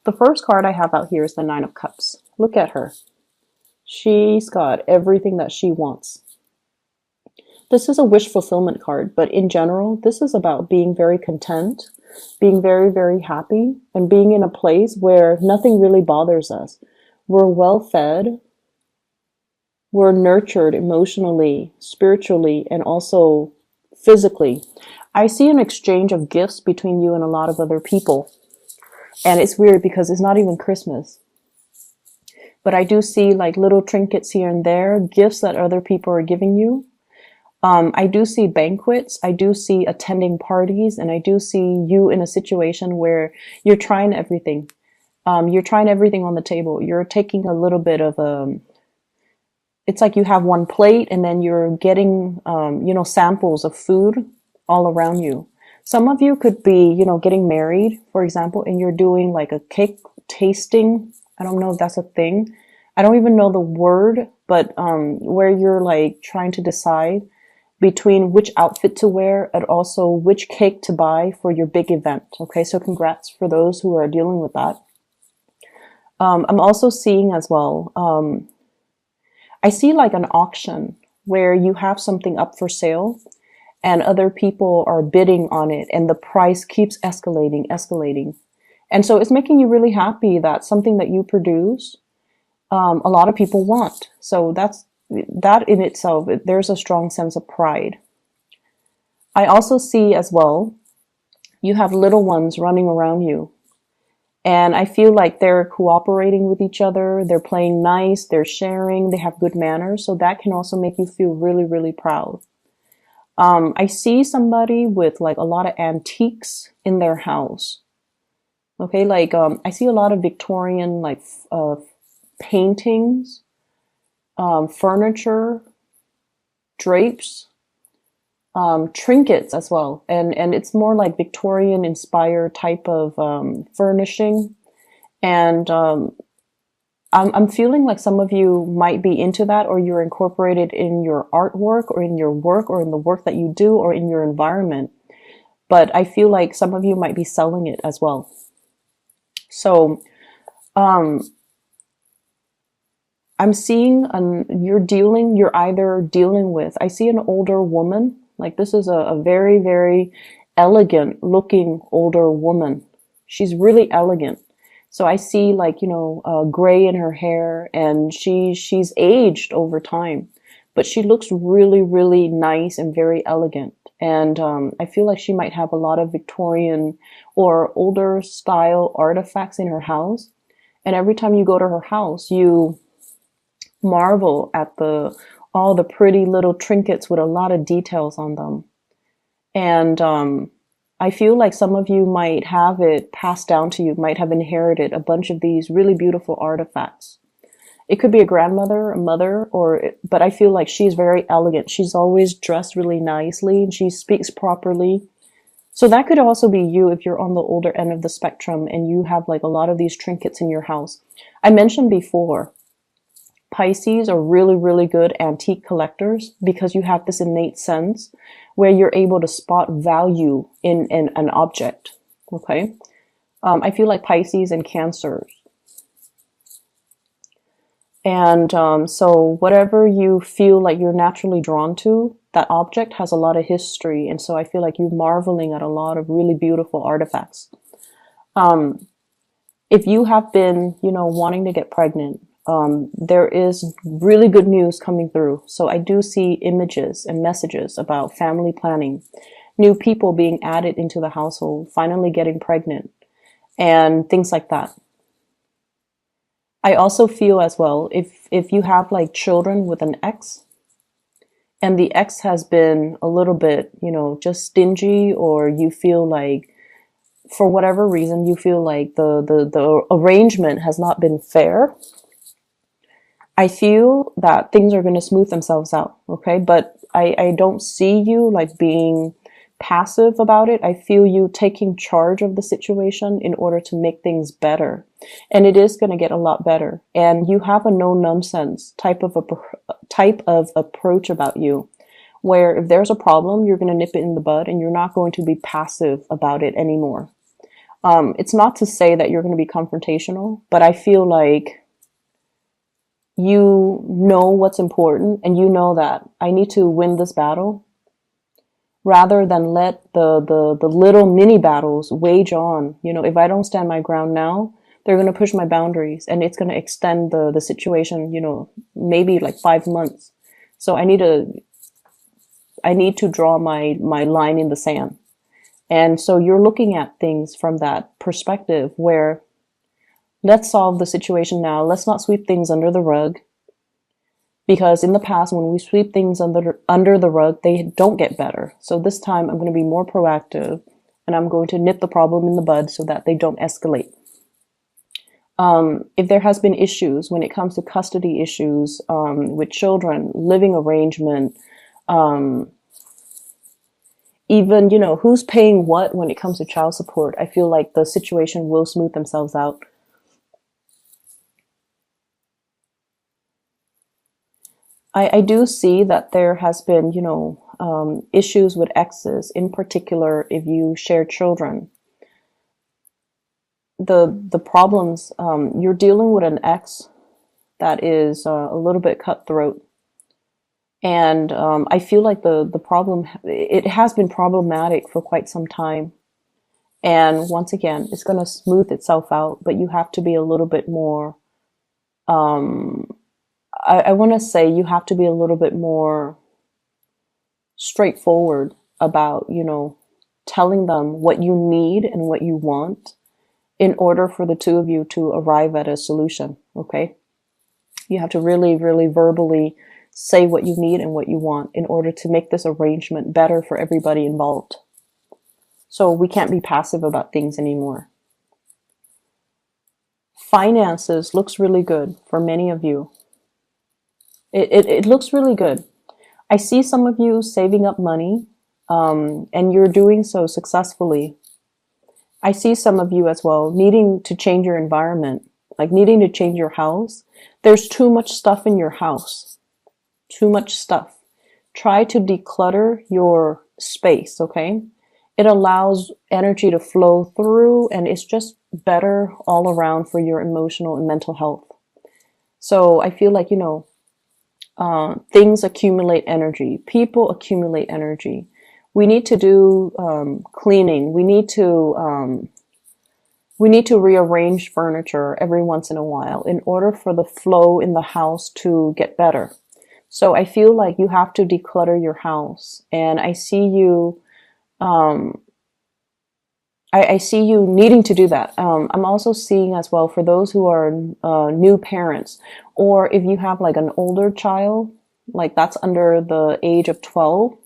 The first card I have out here is the Nine of Cups. Look at her. She's got everything that she wants. This is a wish fulfillment card, but in general, this is about being very content, being very, very happy, and being in a place where nothing really bothers us. We're well fed, we're nurtured emotionally, spiritually, and also physically. I see an exchange of gifts between you and a lot of other people. And it's weird because it's not even Christmas. But I do see like little trinkets here and there, gifts that other people are giving you. I do see banquets. I do see attending parties, and I do see you in a situation where you're trying everything. You're trying everything on the table. You're taking a little bit of it's like you have one plate and then you're getting, samples of food all around you. Some of you could be, getting married, for example, and you're doing like a cake tasting. I don't know if that's a thing. I don't even know the word, but where you're like trying to decide between which outfit to wear and also which cake to buy for your big event. Okay, so congrats for those who are dealing with that. I'm also seeing as well, I see like an auction where you have something up for sale and other people are bidding on it and the price keeps escalating. And so it's making you really happy that something that you produce, a lot of people want. So that in itself, there's a strong sense of pride. I also see as well, you have little ones running around you. And I feel like they're cooperating with each other. They're playing nice. They're sharing. They have good manners. So that can also make you feel really, really proud. I see somebody with like a lot of antiques in their house. Okay, like I see a lot of Victorian like paintings, furniture, drapes, trinkets as well, and it's more like Victorian inspired type of furnishing, and I'm feeling like some of you might be into that, or you're incorporated in your artwork, or in your work, or in the work that you do, or in your environment. But I feel like some of you might be selling it as well. So, I'm seeing you're either dealing with, I see an older woman, like this is a very, very elegant looking older woman. She's really elegant. So I see like, gray in her hair and she's aged over time, but she looks really, really nice and very elegant. And I feel like she might have a lot of Victorian or older style artifacts in her house. And every time you go to her house, you marvel at all the pretty little trinkets with a lot of details on them. And I feel like some of you might have it passed down to you, might have inherited a bunch of these really beautiful artifacts. It could be a grandmother, a mother, but I feel like she's very elegant. She's always dressed really nicely and she speaks properly. So that could also be you if you're on the older end of the spectrum and you have like a lot of these trinkets in your house. I mentioned before, Pisces are really, really good antique collectors because you have this innate sense where you're able to spot value in an object. Okay. I feel like Pisces and Cancers. And so whatever you feel like you're naturally drawn to, that object has a lot of history. And so I feel like you're marveling at a lot of really beautiful artifacts. If you have been, wanting to get pregnant, there is really good news coming through. So I do see images and messages about family planning, new people being added into the household, finally getting pregnant, and things like that. I also feel as well, if you have like children with an ex, and the ex has been a little bit, just stingy, or you feel like, for whatever reason, you feel like the arrangement has not been fair, I feel that things are going to smooth themselves out, okay? But I don't see you like being passive about it. I feel you taking charge of the situation in order to make things better. And it is going to get a lot better. And you have a no nonsense type of approach about you, where if there's a problem, you're going to nip it in the bud and you're not going to be passive about it anymore. It's not to say that you're going to be confrontational, but I feel like you know what's important and you know that I need to win this battle rather than let the little mini battles wage on. You know, if I don't stand my ground now, they're going to push my boundaries and it's going to extend the situation, you know, maybe like 5 months. So I need to draw my line in the sand. And so you're looking at things from that perspective where let's solve the situation now. Let's not sweep things under the rug. Because in the past, when we sweep things under the rug, they don't get better. So this time I'm going to be more proactive and I'm going to nip the problem in the bud so that they don't escalate. If there has been issues when it comes to custody issues with children, living arrangement, even, you know, who's paying what when it comes to child support, I feel like the situation will smooth themselves out. I do see that there has been, you know, issues with exes, in particular if you share children. The problems, you're dealing with an ex that is a little bit cutthroat. And I feel like the problem, it has been problematic for quite some time. And once again, it's going to smooth itself out, but you have to be a little bit more, I want to say you have to be a little bit more straightforward about, you know, telling them what you need and what you want in order for the two of you to arrive at a solution. Okay. You have to really, really verbally say what you need and what you want in order to make this arrangement better for everybody involved. So we can't be passive about things anymore. Finances looks really good for many of you. It looks really good. I see some of you saving up money, and you're doing so successfully. I see some of you as well needing to change your environment, like needing to change your house. There's too much stuff in your house. Too much stuff. Try to declutter your space, okay? It allows energy to flow through and it's just better all around for your emotional and mental health. So I feel like, you know, things accumulate energy. People accumulate energy. We need to do cleaning. We need to rearrange furniture every once in a while in order for the flow in the house to get better. So I feel like you have to declutter your house, and I see you. I see you needing to do that. I'm also seeing as well for those who are new parents, or if you have like an older child, like that's under the age of 12,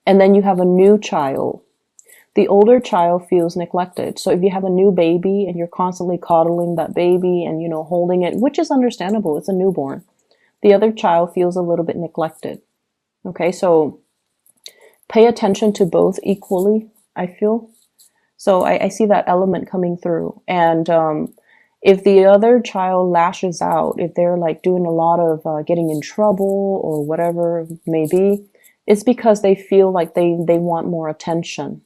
and then you have a new child. The older child feels neglected. So if you have a new baby and you're constantly coddling that baby and, you know, holding it, which is understandable, it's a newborn, the other child feels a little bit neglected. Okay, so pay attention to both equally, I feel. So I see that element coming through. And if the other child lashes out, if they're like doing a lot of getting in trouble or whatever it may be, it's because they feel like they want more attention.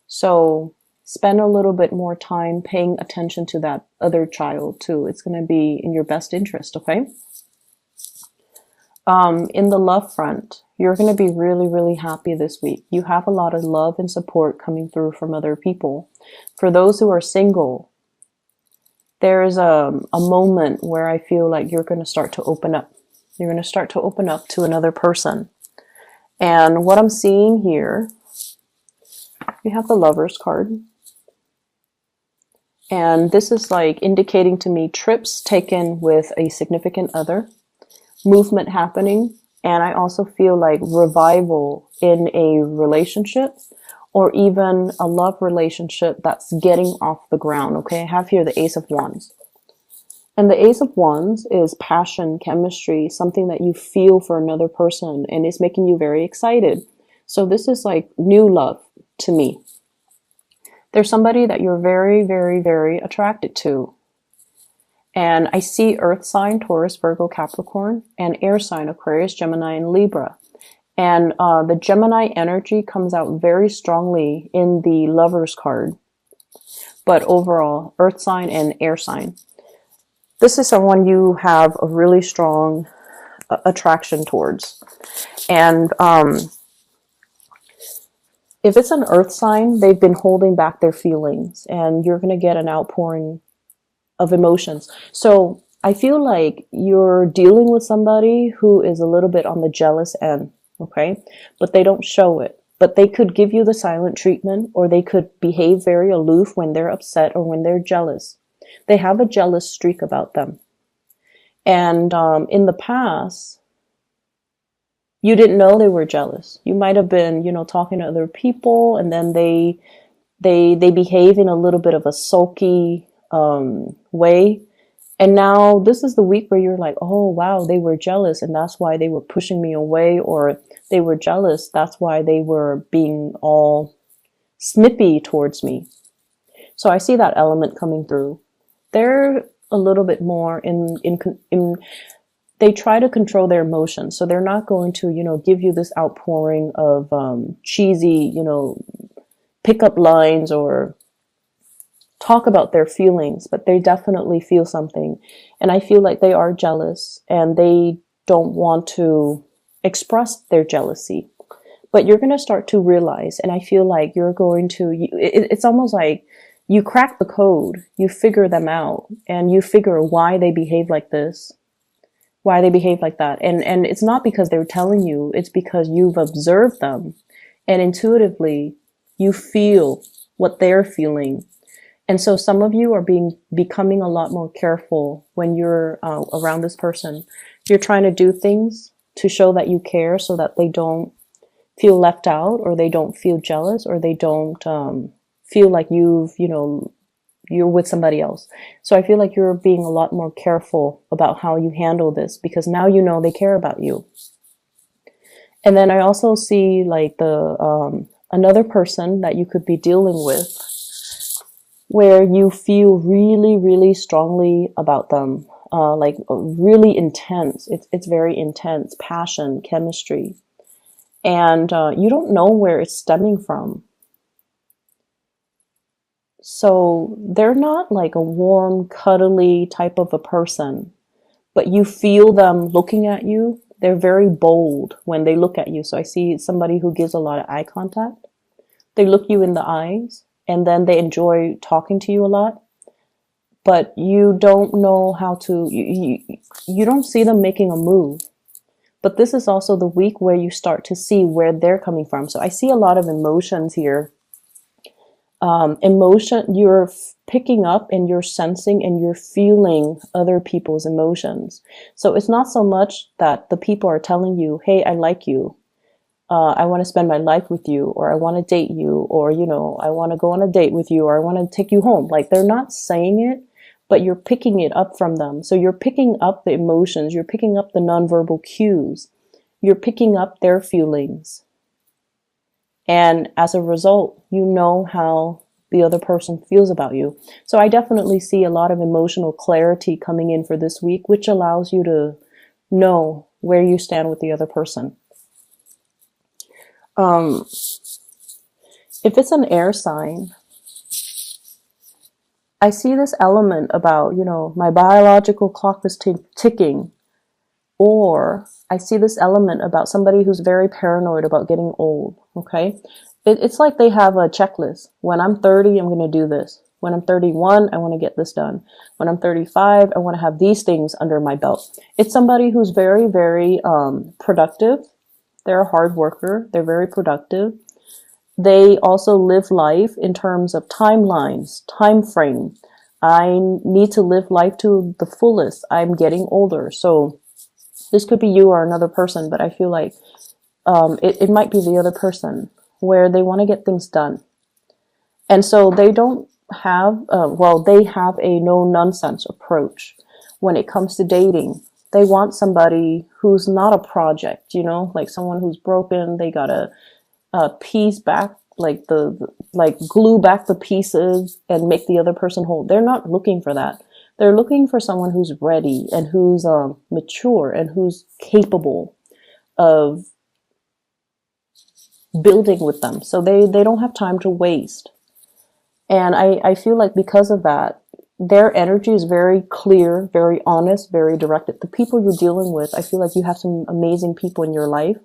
So spend a little bit more time paying attention to that other child too. It's going to be in your best interest, okay? In the love front, you're going to be really, really happy this week. You have a lot of love and support coming through from other people. For those who are single, there's a moment where I feel like you're going to start to open up. You're going to start to open up to another person. And what I'm seeing here, we have the Lovers card. And this is like indicating to me trips taken with a significant other, movement happening, and I also feel like revival in a relationship or even a love relationship that's getting off the ground. Okay, I have here the Ace of Wands. And the Ace of Wands is passion, chemistry, something that you feel for another person and it's making you very excited. So this is like new love to me. There's somebody that you're very, very, very attracted to. And I see earth sign, Taurus, Virgo, Capricorn, and air sign, Aquarius, Gemini, and Libra. And the Gemini energy comes out very strongly in the Lovers card. but overall, earth sign and air sign. This is someone you have a really strong attraction towards. And if it's an earth sign, they've been holding back their feelings, and you're going to get an outpouring of emotions. So I feel like you're dealing with somebody who is a little bit on the jealous end, okay? But they don't show it. But they could give you the silent treatment, or they could behave very aloof when they're upset or when they're jealous. They have a jealous streak about them. And in the past, you didn't know they were jealous. You might have been, talking to other people, and then they behave in a little bit of a sulky way. And now this is the week where you're like, oh, wow, they were jealous, and that's why they were pushing me away, or they were jealous, that's why they were being all snippy towards me. So I see that element coming through. They're a little bit more in they try to control their emotions. So they're not going to, give you this outpouring of cheesy, pickup lines or talk about their feelings, but they definitely feel something. And I feel like they are jealous, and they don't want to express their jealousy. But you're going to start to realize, and I feel like you're going to, it's almost like you crack the code, you figure them out, and you figure why they behave like this, why they behave like that. And it's not because they're telling you, it's because you've observed them, and intuitively you feel what they're feeling. And so some of you are becoming a lot more careful when you're around this person. You're trying to do things to show that you care, so that they don't feel left out, or they don't feel jealous, or they don't feel like you're with somebody else. So I feel like you're being a lot more careful about how you handle this, because now you know they care about you. And then I also see like the another person that you could be dealing with, where you feel really, really strongly about them, like really intense. It's very intense, passion, chemistry. And you don't know where it's stemming from. So they're not like a warm, cuddly type of a person, but you feel them looking at you. They're very bold when they look at you. So I see somebody who gives a lot of eye contact. They look you in the eyes, and then they enjoy talking to you a lot. But you don't know how to, you don't see them making a move. But this is also the week where you start to see where they're coming from. So I see a lot of emotions here. Emotion, you're picking up, and you're sensing, and you're feeling other people's emotions. So it's not so much that the people are telling you, hey, I like you. I want to spend my life with you, or I want to date you, or, I want to go on a date with you, or I want to take you home. Like, they're not saying it, but you're picking it up from them. So you're picking up the emotions, you're picking up the nonverbal cues, you're picking up their feelings. And as a result, you know how the other person feels about you. So I definitely see a lot of emotional clarity coming in for this week, which allows you to know where you stand with the other person. If it's an air sign, I see this element about, my biological clock is ticking. Or I see this element about somebody who's very paranoid about getting old, okay? It's like they have a checklist. When I'm 30, I'm going to do this. When I'm 31, I want to get this done. When I'm 35, I want to have these things under my belt. It's somebody who's very, very productive. They're a hard worker. They're very productive. They also live life in terms of timelines, time frame. I need to live life to the fullest. I'm getting older. So this could be you or another person, but I feel like it might be the other person, where they want to get things done. And so they don't have, they have a no-nonsense approach when it comes to dating. They want somebody who's not a project, like someone who's broken. They gotta piece back, like glue back the pieces and make the other person whole. They're not looking for that. They're looking for someone who's ready, and who's mature, and who's capable of building with them. So they don't have time to waste. And I feel like because of that, their energy is very clear, very honest, very directed. The people you're dealing with, I feel like you have some amazing people in your life.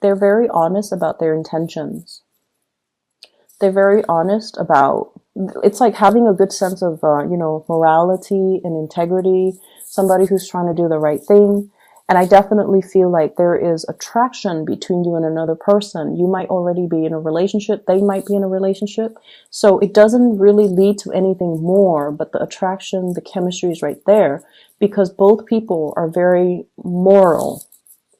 They're very honest about their intentions. They're very honest about, it's like having a good sense of, morality and integrity, somebody who's trying to do the right thing. And I definitely feel like there is attraction between you and another person. You might already be in a relationship. They might be in a relationship. So it doesn't really lead to anything more, but the attraction, the chemistry is right there because both people are very moral.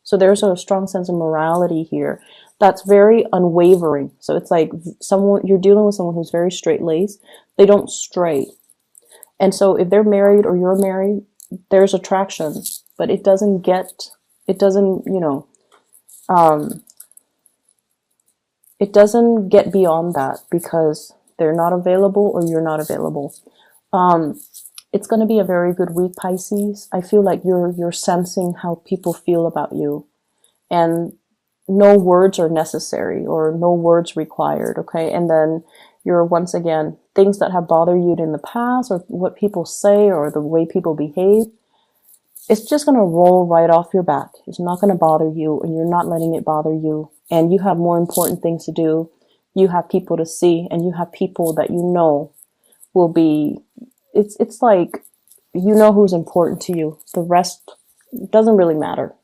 So there's a strong sense of morality here that's very unwavering. So it's like someone, you're dealing with someone who's very straight laced. They don't stray. And so if they're married or you're married, there's attraction, but it doesn't, um, it doesn't get beyond that because they're not available or you're not available. It's going to be a very good week, Pisces. I feel like you're sensing how people feel about you, and no words are necessary or no words required. Okay. And then you're once again, things that have bothered you in the past or what people say or the way people behave, it's just going to roll right off your back. It's not going to bother you and you're not letting it bother you. And you have more important things to do. You have people to see and you have people that you know will be, it's like, you know who's important to you. The rest doesn't really matter.